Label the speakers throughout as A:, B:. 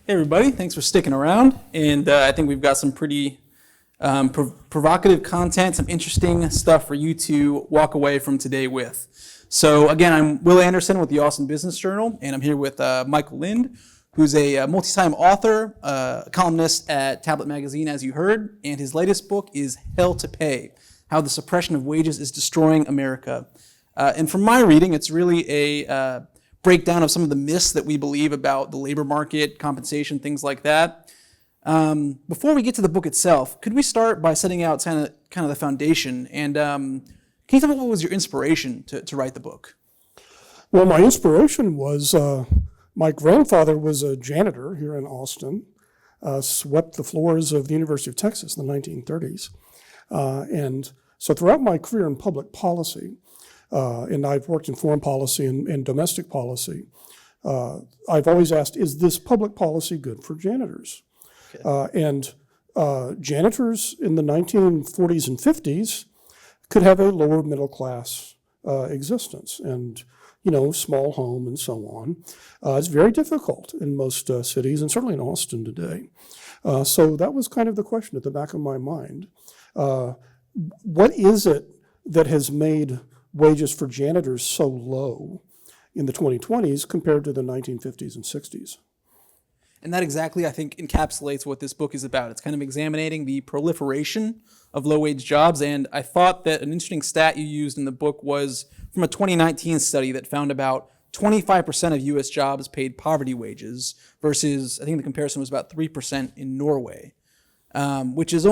A: Hey everybody, thanks for sticking around. And I think we've got some pretty provocative content, some interesting stuff for you to walk away from today with. So again, I'm Will Anderson with the Austin Business Journal, and I'm here with Michael Lind, who's a multi-time author, columnist at Tablet Magazine, as you heard, and his latest book is Hell to Pay: How the Suppression of Wages is Destroying America. And from my reading, it's really a breakdown of some of the myths that we believe about the labor market, compensation, things like that. Before we get to the book itself, could we start by setting out kind of the foundation? And can you tell me what was your inspiration to write the book?
B: Well, my inspiration was my grandfather was a janitor here in Austin, swept the floors of the University of Texas in the 1930s. And so throughout my career in public policy, and I've worked in foreign policy and domestic policy, I've always asked, is this public policy good for janitors? Okay. And janitors in the 1940s and 50s could have a lower middle class existence and, small home and so on. It's very difficult in most cities and certainly in Austin today. So that was kind of the question at the back of my mind. What is it that has made wages for janitors so low in the 2020s compared to the 1950s and 60s?
A: And that exactly, I think, encapsulates what this book is about. It's kind of examining the proliferation of low-wage jobs, and I thought that an interesting stat you used in the book was from a 2019 study that found about 25% of U.S. jobs paid poverty wages versus, I think the comparison was about 3% in Norway, which is,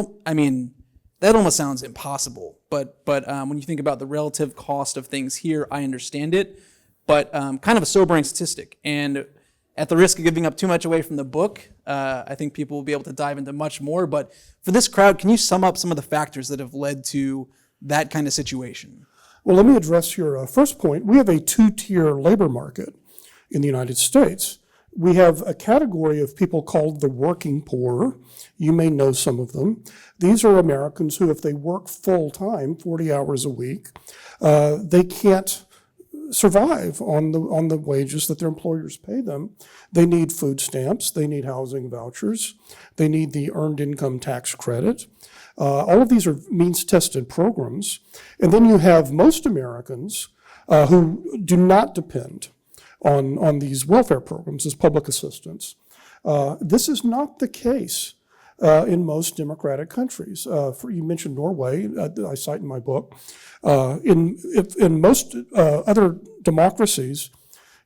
A: that almost sounds impossible. But when you think about the relative cost of things here, I understand it. But kind of a sobering statistic. And at the risk of giving up too much away from the book, I think people will be able to dive into much more. But for this crowd, can you sum up some of the factors that have led to that kind of situation?
B: Well, let me address your first point. We have a two-tier labor market in the United States. We have a category of people called the working poor. You may know some of them. These are Americans who, if they work full-time, 40 hours a week, they can't survive on the wages that their employers pay them. They need food stamps. They need housing vouchers. They need the earned income tax credit. All of these are means-tested programs. And then you have most Americans who do not depend on these welfare programs as public assistance. This is not the case in most democratic countries. You mentioned Norway, I cite in my book. In most other democracies,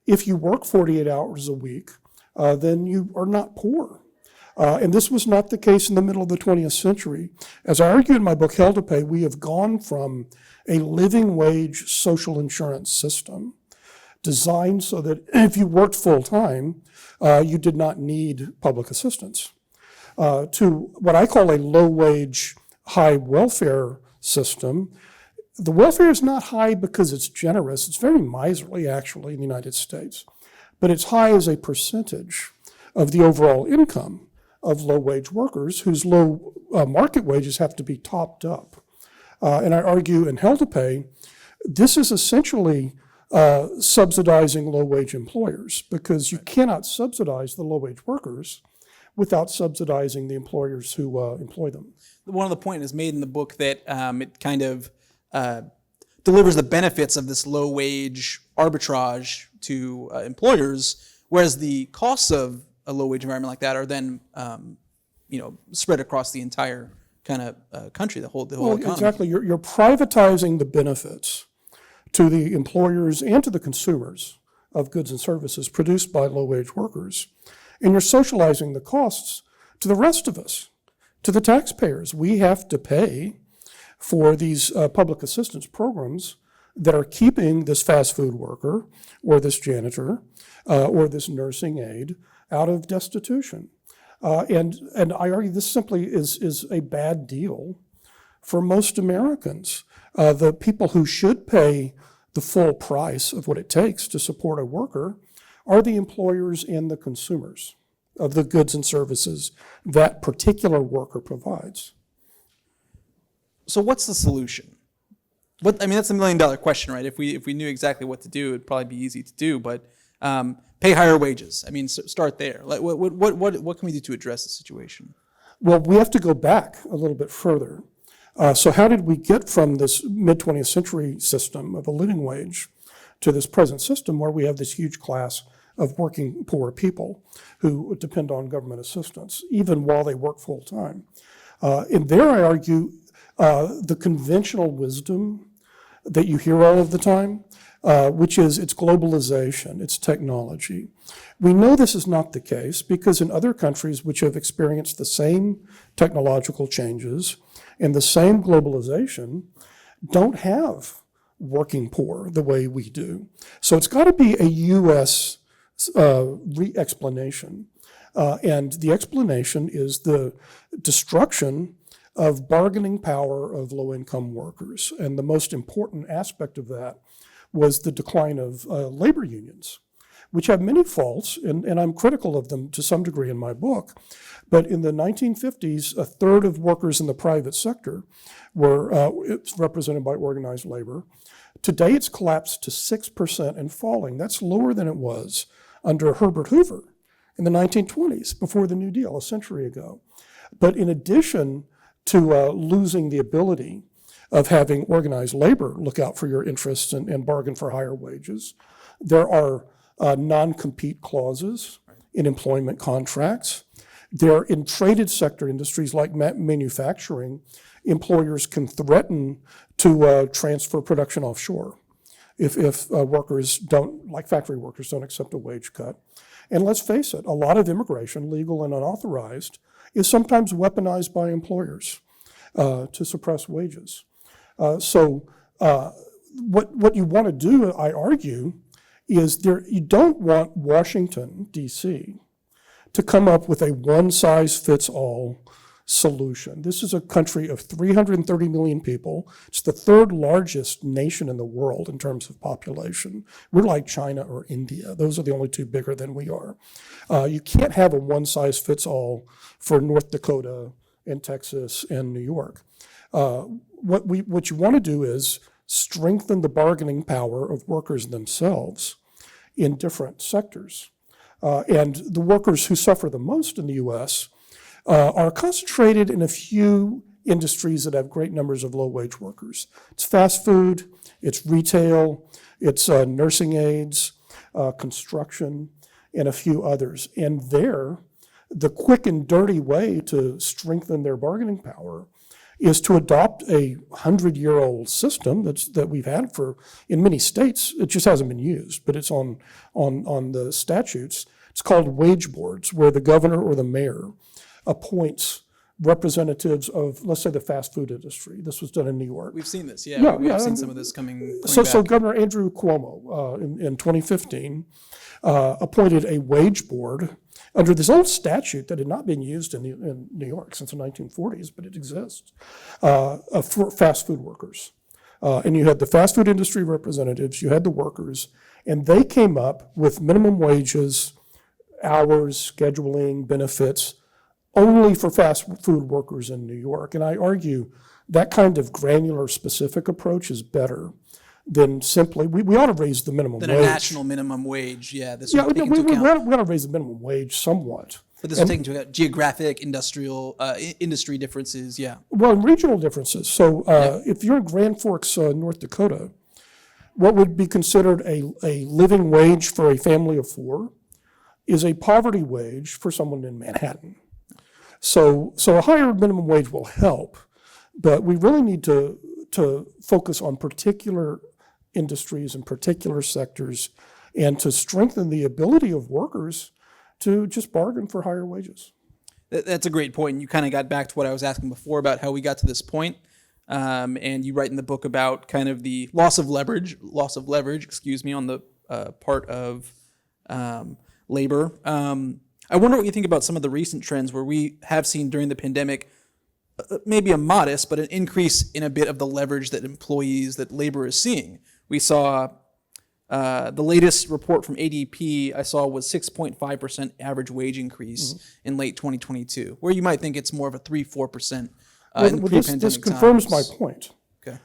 B: if you work 48 hours a week, then you are not poor. And this was not the case in the middle of the 20th century. As I argue in my book, Hell to Pay, we have gone from a living wage social insurance system designed so that if you worked full-time, you did not need public assistance, to what I call a low-wage, high welfare system. The welfare is not high because it's generous. It's very miserly, actually, in the United States. But it's high as a percentage of the overall income of low-wage workers whose low market wages have to be topped up. And I argue in Hell to Pay, this is essentially subsidizing low-wage employers, because you cannot subsidize the low-wage workers without subsidizing the employers who employ them.
A: One of the points is made in the book that it kind of delivers the benefits of this low-wage arbitrage to employers, whereas the costs of a low-wage environment like that are then spread across the entire kind of country, the whole economy.
B: Exactly. You're privatizing the benefits to the employers and to the consumers of goods and services produced by low-wage workers. And you're socializing the costs to the rest of us, to the taxpayers. We have to pay for these public assistance programs that are keeping this fast food worker or this janitor or this nursing aide out of destitution. And I argue this simply is a bad deal for most Americans. The people who should pay the full price of what it takes to support a worker are the employers and the consumers of the goods and services that particular worker provides.
A: So what's the solution? That's $1 million question, right? If we knew exactly what to do, it'd probably be easy to do. But pay higher wages. I mean, start there. Like, what can we do to address the situation?
B: Well, we have to go back a little bit further. So how did we get from this mid-20th century system of a living wage to this present system where we have this huge class of working poor people who depend on government assistance, even while they work full-time? And there I argue the conventional wisdom that you hear all of the time, which is it's globalization, it's technology. We know this is not the case because in other countries which have experienced the same technological changes and the same globalization don't have working poor the way we do. So it's got to be a U.S. Re-explanation. And the explanation is the destruction of bargaining power of low-income workers. And the most important aspect of that was the decline of labor unions, which have many faults, and I'm critical of them to some degree in my book. But in the 1950s, a third of workers in the private sector were it's represented by organized labor. Today, it's collapsed to 6% and falling. That's lower than it was under Herbert Hoover in the 1920s, before the New Deal, a century ago. But in addition to losing the ability of having organized labor look out for your interests and bargain for higher wages, there are non-compete clauses in employment contracts. There, in traded sector industries like manufacturing, employers can threaten to transfer production offshore if workers don't, like factory workers, don't accept a wage cut. And let's face it, a lot of immigration, legal and unauthorized, is sometimes weaponized by employers to suppress wages. So what you want to do, I argue, is you don't want Washington, D.C., to come up with a one-size-fits-all solution. This is a country of 330 million people. It's the third largest nation in the world in terms of population. We're like China or India. Those are the only two bigger than we are. You can't have a one-size-fits-all for North Dakota and Texas and New York. What you want to do is strengthen the bargaining power of workers themselves in different sectors. And the workers who suffer the most in the U.S. Are concentrated in a few industries that have great numbers of low-wage workers. It's fast food, it's retail, it's nursing aides, construction, and a few others. And there, the quick and dirty way to strengthen their bargaining power is to adopt a 100-year-old system that we've had in many states. It just hasn't been used, but it's on the statutes. It's called wage boards, where the governor or the mayor appoints representatives of, let's say, the fast food industry. This was done in New York.
A: We've seen this, yeah. We've seen some of this coming
B: so
A: back.
B: Governor Andrew Cuomo in 2015 appointed a wage board under this old statute that had not been used in New York since the 1940s, but it exists, for fast food workers. And you had the fast food industry representatives, you had the workers, and they came up with minimum wages, hours, scheduling, benefits, only for fast food workers in New York. And I argue that kind of granular, specific approach is better than simply, we ought to raise the minimum wage.
A: Than a national minimum wage, yeah. This
B: Yeah,
A: would take
B: we
A: into account.
B: ought to raise the minimum wage somewhat.
A: But this will take into account geographic, industrial, industry differences, yeah.
B: Well, and regional differences. So if you're in Grand Forks, North Dakota, what would be considered a living wage for a family of four is a poverty wage for someone in Manhattan. So a higher minimum wage will help, but we really need to focus on particular industries and particular sectors and to strengthen the ability of workers to just bargain for higher wages.
A: That's a great point. You kind of got back to what I was asking before about how we got to this point. And you write in the book about kind of the loss of leverage, on the part of labor. I wonder what you think about some of the recent trends where we have seen during the pandemic, maybe a modest, but an increase in a bit of the leverage that labor is seeing. We saw the latest report from ADP I saw was 6.5% average wage increase in late 2022, where you might think it's more of a 3-4% in pre-pandemic
B: This confirms
A: times.
B: my point.
A: Okay.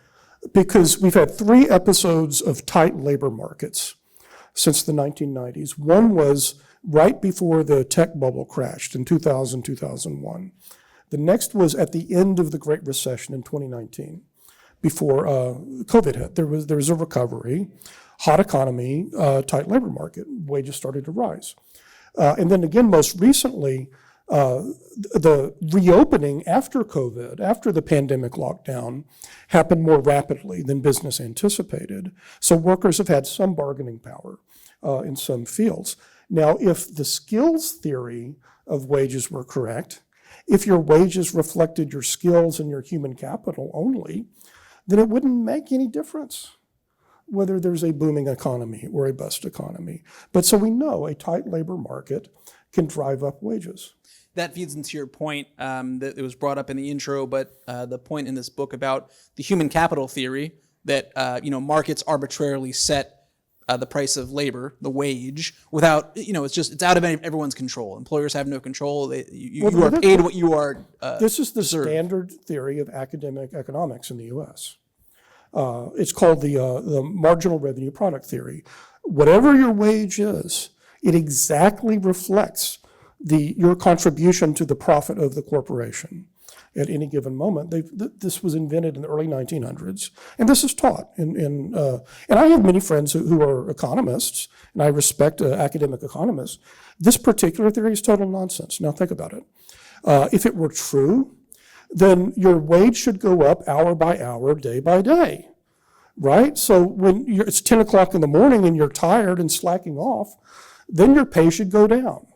B: Because we've had 3 episodes of tight labor markets. since the 1990s. One was right before the tech bubble crashed in 2000, 2001. The next was at the end of the Great Recession in 2019, before COVID hit. There was a recovery, hot economy, tight labor market. Wages started to rise. And then again, most recently, the reopening after COVID, after the pandemic lockdown, happened more rapidly than business anticipated. So workers have had some bargaining power in some fields. Now, if the skills theory of wages were correct, if your wages reflected your skills and your human capital only, then it wouldn't make any difference whether there's a booming economy or a bust economy. But so we know a tight labor market can drive up wages.
A: That feeds into your point that it was brought up in the intro, but the point in this book about the human capital theory that markets arbitrarily set the price of labor, the wage, without it's out of everyone's control. Employers have no control. You are paid what you are.
B: This is the
A: deserved.
B: Standard theory of academic economics in the U.S. It's called the marginal revenue product theory. Whatever your wage is, it exactly reflects your contribution to the profit of the corporation at any given moment. This was invented in the early 1900s, and this is taught. And I have many friends who are economists, and I respect academic economists. This particular theory is total nonsense. Now think about it. If it were true, then your wage should go up hour by hour, day by day, right? So when it's 10 o'clock in the morning and you're tired and slacking off, then your pay should go down,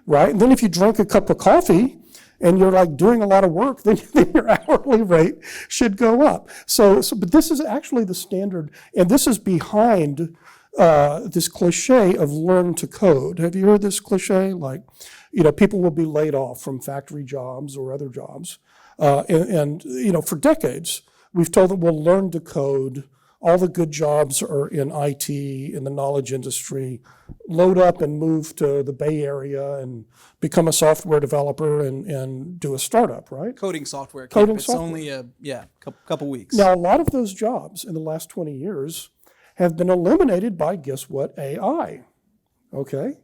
B: right? And then if you drink a cup of coffee and you're like doing a lot of work, then your hourly rate should go up. But this is actually the standard, and this is behind this cliche of learn to code. Have you heard this cliche? Like, people will be laid off from factory jobs or other jobs. And for decades, we've told them we'll learn to code. All the good jobs are in IT, in the knowledge industry. Load up and move to the Bay Area and become a software developer and do a startup, right?
A: Coding software.
B: Coding
A: it's
B: software.
A: only a couple weeks.
B: Now, a lot of those jobs in the last 20 years have been eliminated by, guess what, AI, okay?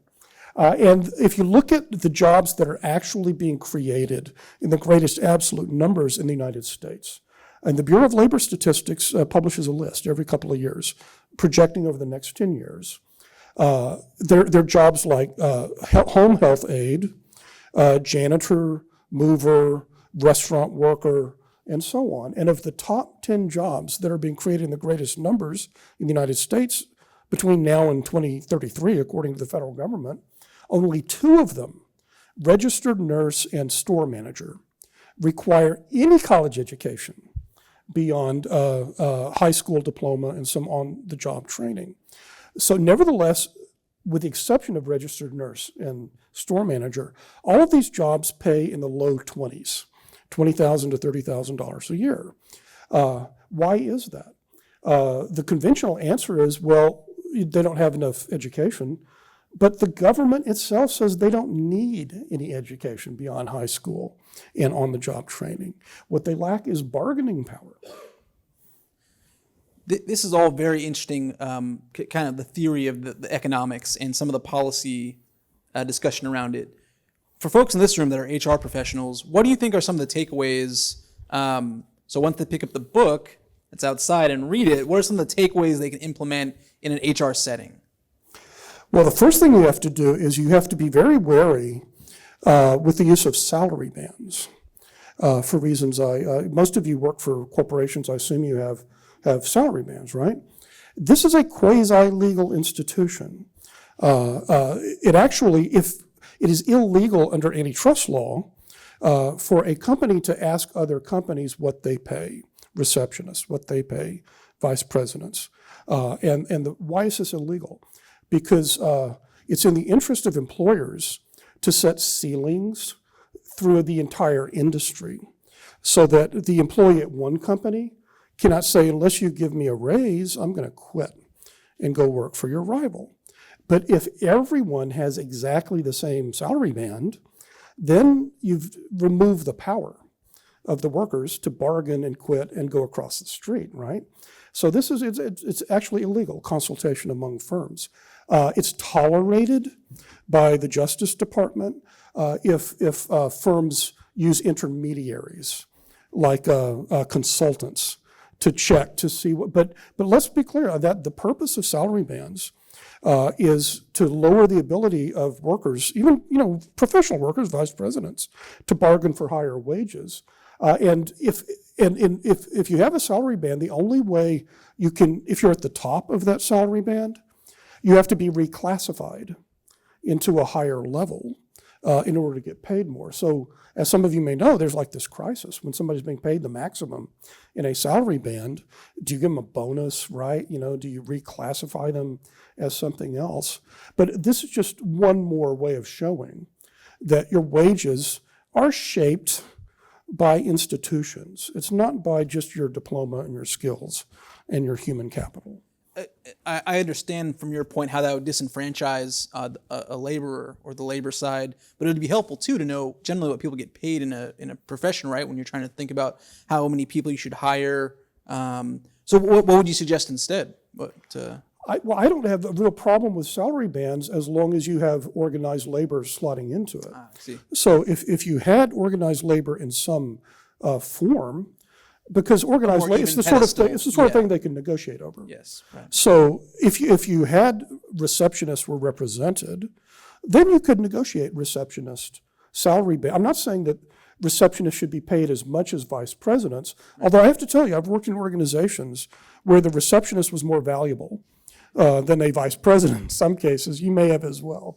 B: And if you look at the jobs that are actually being created in the greatest absolute numbers in the United States, and the Bureau of Labor Statistics publishes a list every couple of years, projecting over the next 10 years. They're jobs like home health aide, janitor, mover, restaurant worker, and so on. And of the top 10 jobs that are being created in the greatest numbers in the United States between now and 2033, according to the federal government, only 2 of them, registered nurse and store manager, require any college education beyond high school diploma and some on-the-job training. So nevertheless, with the exception of registered nurse and store manager, all of these jobs pay in the low 20s, $20,000 to $30,000 a year. Why is that? The conventional answer is, well, they don't have enough education. But the government itself says they don't need any education beyond high school and on-the-job training. What they lack is bargaining power.
A: This is all very interesting, kind of the theory of the economics and some of the policy discussion around it. For folks in this room that are HR professionals, what do you think are some of the takeaways? So once they pick up the book that's outside and read it, what are some of the takeaways they can implement in an HR setting?
B: Well, the first thing you have to do is you have to be very wary with the use of salary bands for reasons most of you work for corporations. I assume you have salary bands, right? This is a quasi-legal institution. It actually, if it is illegal under antitrust law for a company to ask other companies what they pay receptionists, what they pay vice presidents. Why is this illegal? Because it's in the interest of employers to set ceilings through the entire industry so that the employee at one company cannot say, unless you give me a raise, I'm going to quit and go work for your rival. But if everyone has exactly the same salary band, then you've removed the power of the workers to bargain and quit and go across the street, right? So it's actually illegal, consultation among firms. It's tolerated by the Justice Department if firms use intermediaries like consultants to check to see what. But let's be clear that the purpose of salary bands is to lower the ability of workers, even professional workers, vice presidents, to bargain for higher wages. And if you have a salary band, the only way you can, if you're at the top of that salary band, you have to be reclassified into a higher level in order to get paid more. So as some of you may know, there's like this crisis. When somebody's being paid the maximum in a salary band, do you give them a bonus, right? Do you reclassify them as something else? But this is just one more way of showing that your wages are shaped by institutions. It's not by just your diploma and your skills and your human capital.
A: I understand from your point how that would disenfranchise a laborer or the labor side, but it would be helpful too to know generally what people get paid in a profession, right? When you're trying to think about how many people you should hire. So what would you suggest instead?
B: I don't have a real problem with salary bands as long as you have organized labor slotting into it.
A: I see.
B: So if you had organized labor in some form, because organized labor is the sort of thing they can negotiate over.
A: Yes. Right.
B: So if you had receptionists were represented, then you could negotiate receptionist salary band. I'm not saying that receptionists should be paid as much as vice presidents, although I have to tell you, I've worked in organizations where the receptionist was more valuable than a vice president in some cases. You may have as well.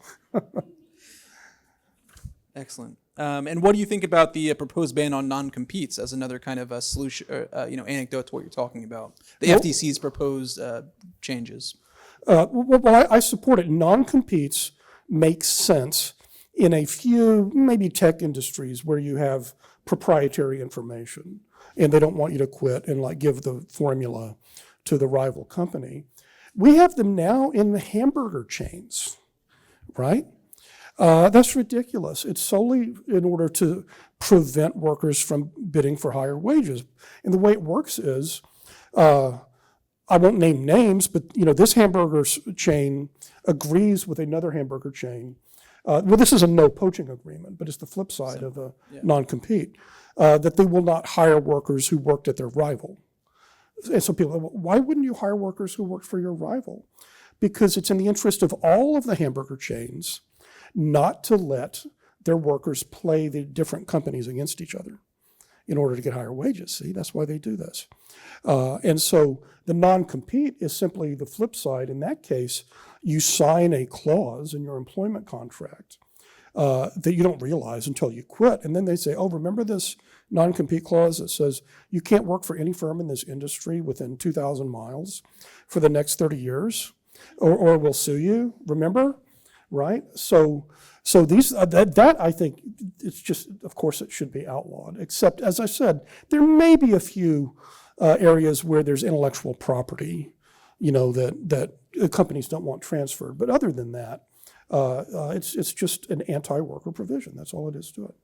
A: Excellent. And what do you think about the proposed ban on non-competes as another kind of a solution, anecdote to what you're talking about? The FTC's proposed changes.
B: Well, I support it. Non-competes make sense in a few, maybe tech industries where you have proprietary information and they don't want you to quit and give the formula to the rival company. We have them now in the hamburger chains, right? That's ridiculous. It's solely in order to prevent workers from bidding for higher wages. And the way it works is, I won't name names, but this hamburger chain agrees with another hamburger chain. Well, this is a no poaching agreement, but it's the flip side of a non-compete, that they will not hire workers who worked at their rival. And so people, why wouldn't you hire workers who worked for your rival? Because it's in the interest of all of the hamburger chains not to let their workers play the different companies against each other in order to get higher wages. See, that's why they do this. And so the non-compete is simply the flip side. In that case, you sign a clause in your employment contract that you don't realize until you quit. And then they say, oh, remember this non-compete clause that says you can't work for any firm in this industry within 2,000 miles for the next 30 years, or we'll sue you, remember? Right? So these that I think it's just, of course, it should be outlawed. Except, as I said, there may be a few areas where there's intellectual property, that companies don't want transferred. But other than that, it's just an anti-worker provision. That's all it is to it.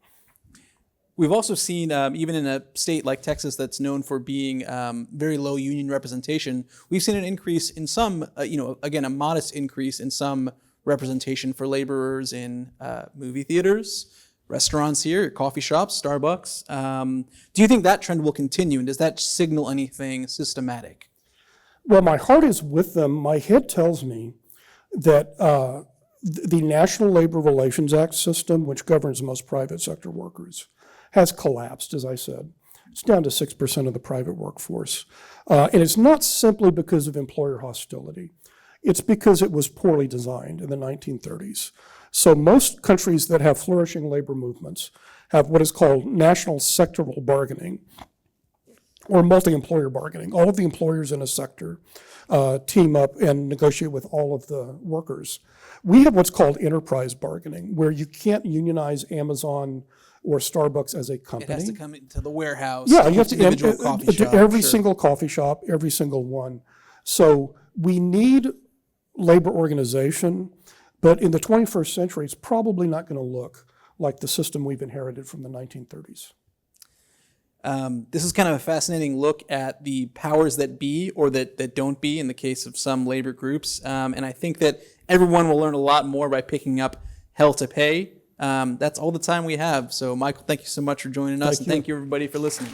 A: We've also seen, even in a state like Texas that's known for being very low union representation, we've seen an increase in some, again, a modest increase in some representation for laborers in movie theaters, restaurants here, coffee shops, Starbucks. Do you think that trend will continue, and does that signal anything systematic?
B: Well, my heart is with them. My head tells me that the National Labor Relations Act system, which governs most private sector workers, has collapsed, as I said. It's down to 6% of the private workforce. And it's not simply because of employer hostility. It's because it was poorly designed in the 1930s. So most countries that have flourishing labor movements have what is called national sectoral bargaining or multi-employer bargaining. All of the employers in a sector team up and negotiate with all of the workers. We have what's called enterprise bargaining, where you can't unionize Amazon or Starbucks as a company.
A: It has to come into the warehouse.
B: Yeah, you have to
A: individual coffee shop.
B: Every single coffee shop, every single one. So we need labor organization, but in the 21st century, it's probably not going to look like the system we've inherited from the 1930s.
A: This is kind of a fascinating look at the powers that be or that don't be in the case of some labor groups. And I think that everyone will learn a lot more by picking up Hell to Pay. That's all the time we have. So, Michael, thank you so much for joining us, and thank you, everybody, for listening.